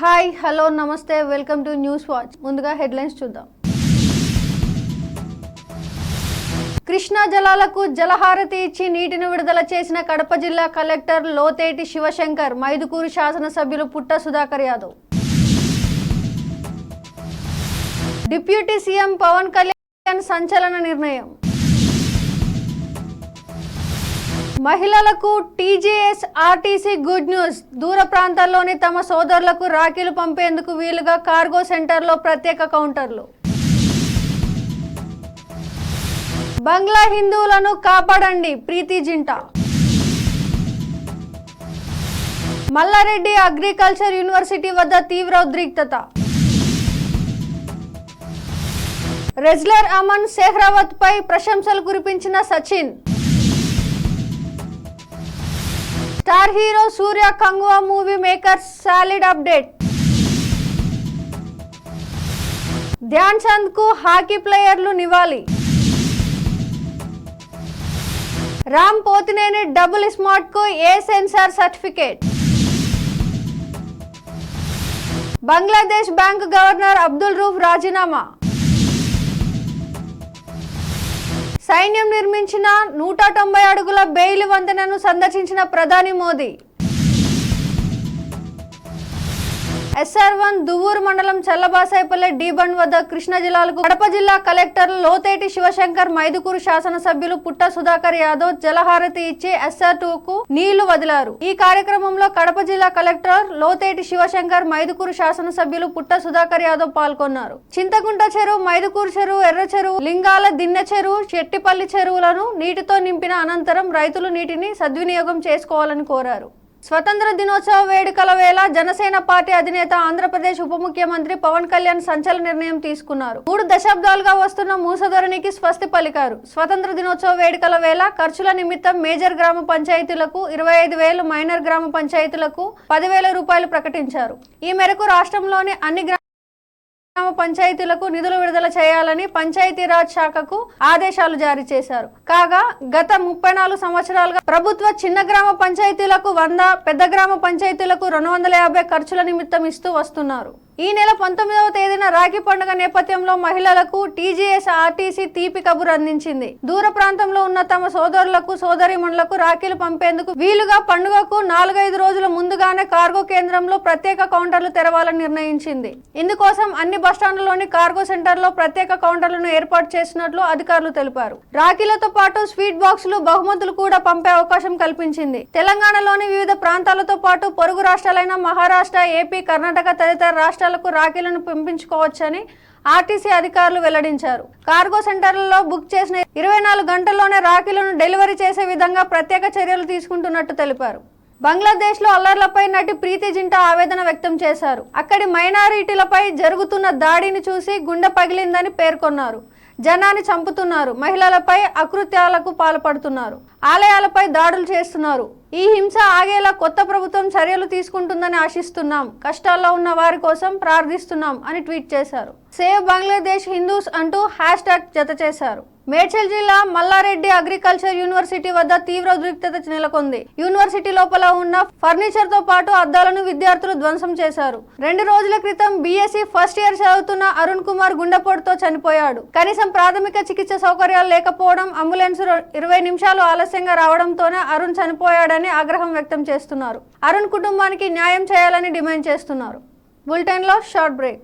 Hi hello నమస్తే welcome to news watch. ముందుగా headlines చూద్దాం. కృష్ణా జలాలకు జలహారతి ఇచ్చి నీటిని విడుదల చేసిన కడప జిల్లా కలెక్టర్ లోతేటి శివశంకర్. మైదుకూరు శాసనసభ్యులు పుట్ట సుధాకర్ యాదవ్. డిప్యూటీ సీఎం పవన్ కళ్యాణ్ సంచలన నిర్ణయం. మహిళలకు టీజీఎస్ ఆర్టీసీ గుడ్ న్యూస్. దూర ప్రాంతాల్లోని తమ సోదరులకు రాఖీలు పంపేందుకు వీలుగా కార్గో సెంటర్లో ప్రత్యేక కౌంటర్లు. బంగ్లా హిందువులను కాపాడండి ప్రీతి జింటా. మల్లారెడ్డి అగ్రికల్చర్ యూనివర్సిటీ వద్ద తీవ్ర ఉద్రిక్తత. రెజ్లర్ అమన్ సెహ్రావత్ పై ప్రశంసలు కురిపించిన Sachin. Star hero Surya Kanguva movie makers solid update. Dhyan Chand కు హాకీ ప్లేయర్లు నివాళి. రామ్ పోతినేని డబుల్ స్మార్ట్ కు A censor certificate. Bangladesh bank governor Abdul Rouf రాజీనామా. సైన్యం నిర్మించిన 190 అడుగుల బెయిలి వంతెనను సందర్శించిన ప్రధాని మోదీ. SR1 దువ్వూరు మండలం చల్లబాసాయపల్లె డీబండ్ వద్ద కృష్ణా జిల్లాలకు కడప జిల్లా కలెక్టర్ లోతేటి శివశంకర్, మైదుకూరు శాసనసభ్యులు పుట్ట సుధాకర్ యాదవ్ జలహారతి ఇచ్చి SR2కు నీళ్లు వదిలారు. ఈ కార్యక్రమంలో కడప జిల్లా కలెక్టర్ లోతేటి శివశంకర్, మైదుకూరు శాసనసభ్యులు పుట్ట సుధాకర్ యాదవ్ పాల్గొన్నారు. చింతకుంట చెరువు, మైదుకూరు చెరువు, ఎర్ర చెరువు, లింగాల దిన్నె చెరువు, చెట్టిపల్లి చెరువులను నీటితో నింపిన అనంతరం రైతులు నీటిని సద్వినియోగం చేసుకోవాలని కోరారు. స్వతంత్ర దినోత్సవ వేడుకల వేళ జనసేన పార్టీ అధినేత, ఆంధ్రప్రదేశ్ ఉప ముఖ్యమంత్రి పవన్ కళ్యాణ్ సంచలన నిర్ణయం తీసుకున్నారు. 3 దశాబ్దాలుగా వస్తున్న మూసధోరణికి స్వస్తి పలికారు. స్వతంత్ర దినోత్సవ వేడుకల వేళ ఖర్చుల నిమిత్తం మేజర్ గ్రామ పంచాయతీలకు 25,000, మైనర్ గ్రామ పంచాయతీలకు 10,000 రూపాయలు ప్రకటించారు. ఈ మేరకు రాష్ట్రంలోని అన్ని గ్రామ పంచాయతీలకు నిధులు విడుదల చేయాలని పంచాయతీరాజ్ శాఖకు ఆదేశాలు జారీ చేశారు. కాగా గత 34 సంవత్సరాలుగా ప్రభుత్వ చిన్న గ్రామ పంచాయతీలకు 100, పెద్ద గ్రామ పంచాయతీలకు 250 ఖర్చుల నిమిత్తం ఇస్తూ వస్తున్నారు. ఈ నెల 19వ తేదీన రాఖీ పండుగ నేపథ్యంలో మహిళలకు టీజీఎస్ ఆర్టీసీ తీపి కబురు అందించింది. దూర ప్రాంతంలో ఉన్న తమ సోదరులకు, సోదరీమణులకు రాఖీలు పంపేందుకు వీలుగా పండుగకు 4-5 రోజుల ముందుగానే కార్గో కేంద్రంలో ప్రత్యేక కౌంటర్లు తెరవాలని నిర్ణయించింది. ఇందుకోసం అన్ని బస్టాండ్లలోని కార్గో సెంటర్లో ప్రత్యేక కౌంటర్లను ఏర్పాటు చేసినట్లు అధికారులు తెలిపారు. రాఖీలతో పాటు స్వీట్ బాక్సులు, బహుమతులు కూడా పంపే అవకాశం కల్పించింది. తెలంగాణలోని వివిధ ప్రాంతాలతో పాటు పొరుగు రాష్ట్రాలైన మహారాష్ట్ర, ఏపీ, కర్ణాటక తదితర రాష్ట్రాలకు రాఖీలను పంపించుకోవచ్చని ఆర్టీసీ అధికారులు వెల్లడించారు. కార్గో సెంటర్లలో బుక్ చేసిన 24 గంటల్లోనే రాఖీలను డెలివరీ చేసే విధంగా ప్రత్యేక చర్యలు తీసుకుంటున్నట్టు తెలిపారు. బంగ్లాదేశ్ లో అల్లర్లపై నటి ప్రీతి జింటా ఆవేదన వ్యక్తం చేశారు. అక్కడి మైనారిటీలపై జరుగుతున్న దాడిని చూసి గుండె పగిలిందని పేర్కొన్నారు. జనాన్ని చంపుతున్నారు, మహిళలపై అకృత్యాలకు పాల్పడుతున్నారు, ఆలయాలపై దాడులు చేస్తున్నారు. ఈ హింస ఆగేలా కొత్త ప్రభుత్వం చర్యలు తీసుకుంటుందని ఆశిస్తున్నాం. కష్టాల్లో ఉన్న వారి కోసం ప్రార్థిస్తున్నాం అని ట్వీట్ చేశారు. సేవ్ బంగ్లాదేశ్ హిందూస్ అంటూ #ట్యాగ్ జత చేశారు. మేడ్చల్ జిల్లా మల్లారెడ్డి అగ్రికల్చర్ యూనివర్సిటీ వద్ద తీవ్ర ఉద్రిక్తత నెలకొంది. యూనివర్సిటీ లోపల ఉన్న ఫర్నిచర్ తో పాటు అద్దాలను విద్యార్థులు ధ్వంసం చేశారు. 2 రోజుల క్రితం BSc ఫస్ట్ ఇయర్ చదువుతున్న అరుణ్ కుమార్ గుండెపోటుతో చనిపోయాడు. కనీసం ప్రాథమిక చికిత్స సౌకర్యాలు లేకపోవడం, అంబులెన్స్ 20 నిమిషాలు ఆలస్యంగా రావడంతోనే అరుణ్ చనిపోయాడని ఆగ్రహం వ్యక్తం చేస్తున్నారు. అరుణ్ కుటుంబానికి న్యాయం చేయాలని డిమాండ్ చేస్తున్నారు. బులెటిన్ లో short break.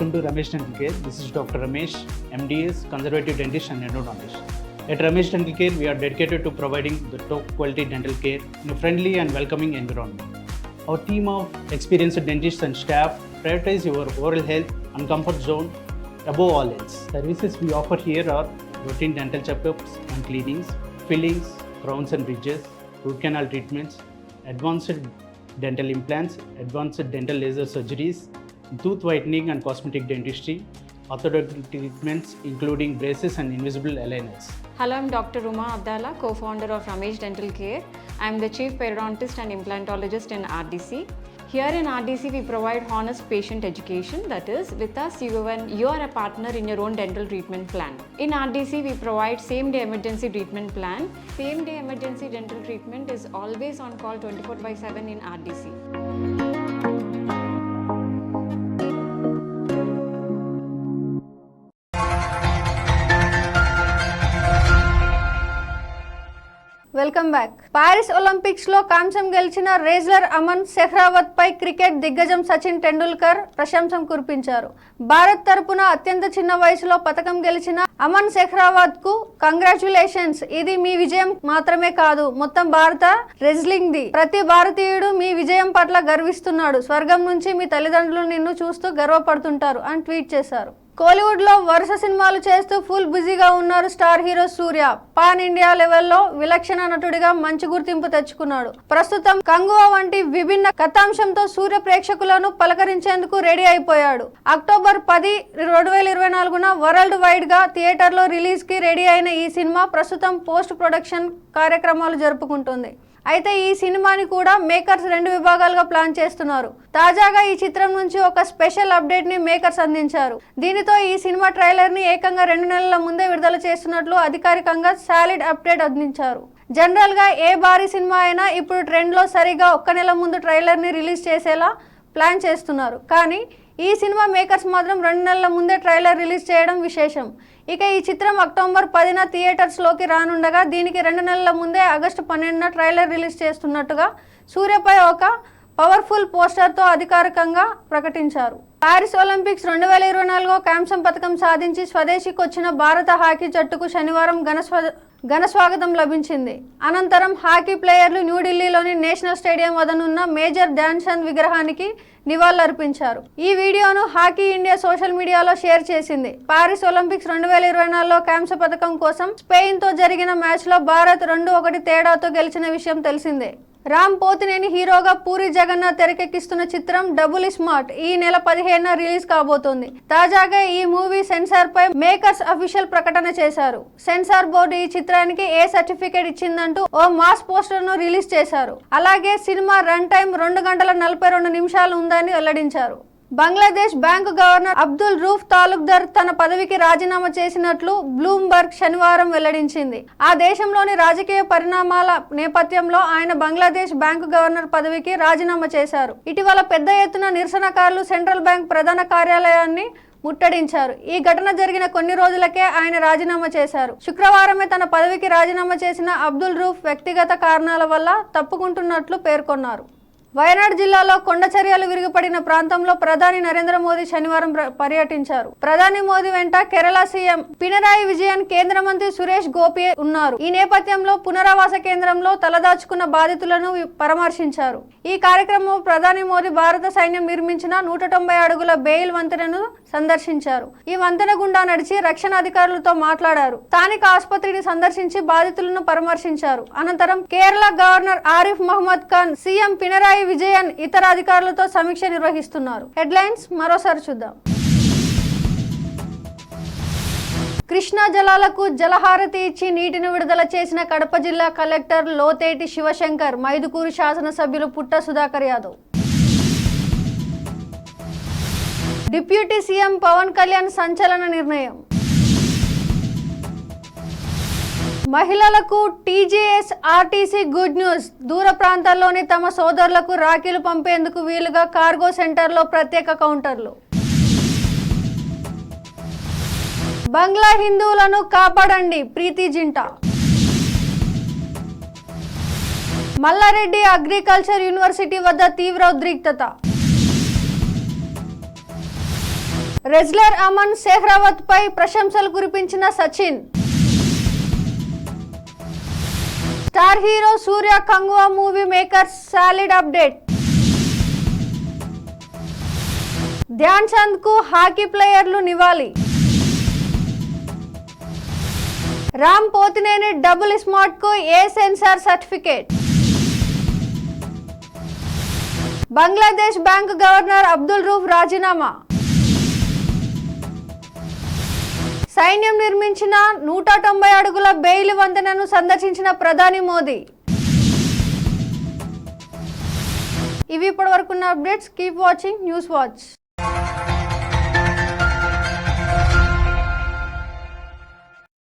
Welcome to Ramesh Dental Care. This is Dr. Ramesh, MDS, Conservative Dentist and Endodontist. At Ramesh Dental Care, we are dedicated to providing the top quality dental care in a friendly and welcoming environment. Our team of experienced dentists and staff prioritize your oral health and comfort zone above all else. Services we offer here are routine dental checkups and cleanings, fillings, crowns and bridges, root canal treatments, advanced dental implants, advanced dental laser surgeries, tooth whitening and cosmetic dentistry, orthodontic treatments including braces and invisible aligners. Hello, I'm Dr. Ruma Abdallah, co-founder of Ramesh Dental Care. I'm the chief periodontist and implantologist in RDC. Here in RDC, we provide honest patient education. That is, with us, you are a partner in your own dental treatment plan. In RDC, we provide same-day emergency treatment plan. Same-day emergency dental treatment is always on call 24/7 in RDC. Welcome back. Paris Olympics లో కాంస్యం గెలిచిన wrestler Aman Sehrawat పై cricket దిగ్గజం సచిన్ టెండూల్కర్ ప్రశంసలు కురిపించారు. భారత్ తరపున అత్యంత చిన్న వయసులో పతకం గెలిచిన అమన్ సెహ్రావత్ కు కంగ్రాచ్యులేషన్స్. ఇది మీ విజయం మాత్రమే కాదు, మొత్తం భారత రెజ్లింగ్ ది. ప్రతి భారతీయుడు మీ విజయం పట్ల గర్విస్తున్నాడు. స్వర్గం నుంచి మీ తల్లిదండ్రులు నిన్ను చూస్తూ గర్వపడుతుంటారు అని ట్వీట్ చేశారు. కోలీవుడ్ లో వరుస సినిమాలు చేస్తూ ఫుల్ బిజీగా ఉన్నారు స్టార్ హీరో సూర్య. పాన్ ఇండియా లెవెల్లో విలక్షణ నటుడిగా మంచి గుర్తింపు తెచ్చుకున్నాడు. ప్రస్తుతం కంగువా వంటి విభిన్న కథాంశంతో సూర్య ప్రేక్షకులను పలకరించేందుకు రెడీ అయిపోయాడు. అక్టోబర్ 10, 2024 వరల్డ్ వైడ్ గా థియేటర్లో రిలీజ్ కి రెడీ అయిన ఈ సినిమా ప్రస్తుతం పోస్ట్ ప్రొడక్షన్ కార్యక్రమాలు జరుపుకుంటుంది. అయితే ఈ సినిమాని కూడా మేకర్స్ 2 విభాగాలుగా ప్లాన్ చేస్తున్నారు. తాజాగా ఈ చిత్రం నుంచి ఒక స్పెషల్ అప్డేట్ ని మేకర్స్ అందించారు. దీనితో ఈ సినిమా ట్రైలర్ ని ఏకంగా 2 నెలల ముందే విడుదల చేస్తున్నట్లు అధికారికంగా సాలిడ్ అప్డేట్ అందించారు. జనరల్ గా ఏ భారీ సినిమా అయినా ఇప్పుడు ట్రెండ్ లో సరిగా 1 నెల ముందు ట్రైలర్ ని రిలీజ్ చేసేలా ప్లాన్ చేస్తున్నారు. కానీ ఈ సినిమా మేకర్స్ మాత్రం 2 నెలల ముందే ట్రైలర్ రిలీజ్ చేయడం విశేషం. ఇక ఈ చిత్రం అక్టోబర్ 10న థియేటర్స్ లోకి రానుండగా దీనికి 2 నెలల ముందే ఆగస్టు 12న ట్రైలర్ రిలీజ్ చేస్తున్నట్టుగా సూర్యపై ఒక పవర్ఫుల్ పోస్టర్తో అధికారికంగా ప్రకటించారు. పారిస్ ఒలింపిక్స్ 2024 కాంస్యం పథకం సాధించి స్వదేశీకి వచ్చిన భారత హాకీ జట్టుకు శనివారం ఘన స్వాగతం లభించింది. అనంతరం హాకీ ప్లేయర్లు న్యూఢిల్లీలోని నేషనల్ స్టేడియం వద్దనున్న మేజర్ ధ్యాన్ చంద్ విగ్రహానికి నివాళులర్పించారు. ఈ వీడియోను హాకీ ఇండియా సోషల్ మీడియాలో షేర్ చేసింది. పారిస్ ఒలింపిక్స్ 2024 కాంస్య పథకం కోసం స్పెయిన్ తో జరిగిన మ్యాచ్ లో భారత్ 2-1 తేడాతో గెలిచిన విషయం తెలిసిందే. రామ్ పోతినేని హీరోగా పూరి జగన్నాథ్ తెరకెక్కిస్తున్న చిత్రం డబుల్ స్మార్ట్ ఈ నెల 15న రిలీజ్ కాబోతోంది. తాజాగా ఈ మూవీ సెన్సార్ పై మేకర్స్ అఫీషియల్ ప్రకటన చేశారు. సెన్సార్ బోర్డు ఈ చిత్రానికి ఏ సర్టిఫికేట్ ఇచ్చిందంటూ ఓ మాస్ పోస్టర్ ను రిలీజ్ చేశారు. అలాగే సినిమా రన్ టైం 2 గంటల 42 నిమిషాలు ఉందని వెల్లడించారు. బంగ్లాదేశ్ బ్యాంకు గవర్నర్ అబ్దుల్ రూఫ్ తాలూక్దార్ తన పదవికి రాజీనామా చేసినట్లు బ్లూంబర్గ్ శనివారం వెల్లడించింది. ఆ దేశంలోని రాజకీయ పరిణామాల నేపథ్యంలో ఆయన బంగ్లాదేశ్ బ్యాంకు గవర్నర్ పదవికి రాజీనామా చేశారు. ఇటీవల పెద్ద ఎత్తున నిరసనకారులు సెంట్రల్ బ్యాంక్ ప్రధాన కార్యాలయాన్ని ముట్టడించారు. ఈ ఘటన జరిగిన కొన్ని రోజులకే ఆయన రాజీనామా చేశారు. శుక్రవారమే తన పదవికి రాజీనామా చేసిన అబ్దుల్ రూఫ్ వ్యక్తిగత కారణాల వల్ల తప్పుకుంటున్నట్లు పేర్కొన్నారు. వయనాడ్ జిల్లాలో కొండచర్యలు విరిగిపడిన ప్రాంతంలో ప్రధాని నరేంద్ర మోదీ శనివారం పర్యటించారు. ప్రధాని మోదీ వెంట కేరళ సీఎం పినరాయి విజయన్, కేంద్ర మంత్రి సురేష్ గోపి ఉన్నారు. ఈ నేపథ్యంలో పునరావాస కేంద్రంలో తలదాచుకున్న బాధితులను పరామర్శించారు. ఈ కార్యక్రమంలో ప్రధాని మోదీ భారత సైన్యం నిర్మించిన 190 అడుగుల బెయిల్ వంతెనను సందర్శించారు. ఈ వంతెన గుండా నడిచి రక్షణ అధికారులతో మాట్లాడారు. స్థానిక ఆసుపత్రిని సందర్శించి బాధితులను పరామర్శించారు. అనంతరం కేరళ గవర్నర్ ఆరిఫ్ మహమ్మద్ ఖాన్, సీఎం పినరాయి విజయన్ ఇతర అధికారులతో సమీక్ష నిర్వహిస్తున్నారు. హెడ్లైన్స్ మరోసారి చూద్దాం. కృష్ణా జలాలకు జలహారతి ఇచ్చి నీటిని విడుదల చేసిన కడప జిల్లా కలెక్టర్ లోతేటి శివశంకర్, మైదుకూరు శాసనసభ్యులు పుట్ట సుధాకర్ యాదవ్. డిప్యూటీ సీఎం పవన్ కళ్యాణ్ సంచలన నిర్ణయం. మహిళలకు టీజీఎస్ ఆర్టీసీ గుడ్ న్యూస్. దూర ప్రాంతాల్లోని తమ సోదరులకు రాఖీలు పంపేందుకు వీలుగా కార్గో సెంటర్లో ప్రత్యేక కౌంటర్లు. బంగ్లా హిందువులను కాపాడండి, ప్రీతి జింటా. మల్లారెడ్డి అగ్రికల్చర్ యూనివర్సిటీ వద్ద తీవ్ర ఉద్రిక్తత. రెజ్లర్ అమన్ సెహ్రావత్ పై ప్రశంసలు కురిపించిన Sachin. Star hero Surya Kanguva movie makers solid update. Dhyan Chand కు హాకీ ప్లేయర్లు నివాళి. రామ్ పోతినేని డబుల్ స్మార్ట్ కు A censor certificate. Bangladesh bank governor Abdul Rouf రాజీనామా. సైన్యం నిర్మించిన 190 అడుగుల బెయిలి వంతెనను సందర్శించిన ప్రధాని మోదీ. ఇవి ఇప్పటివరకున్న updates. Keep watching news watch.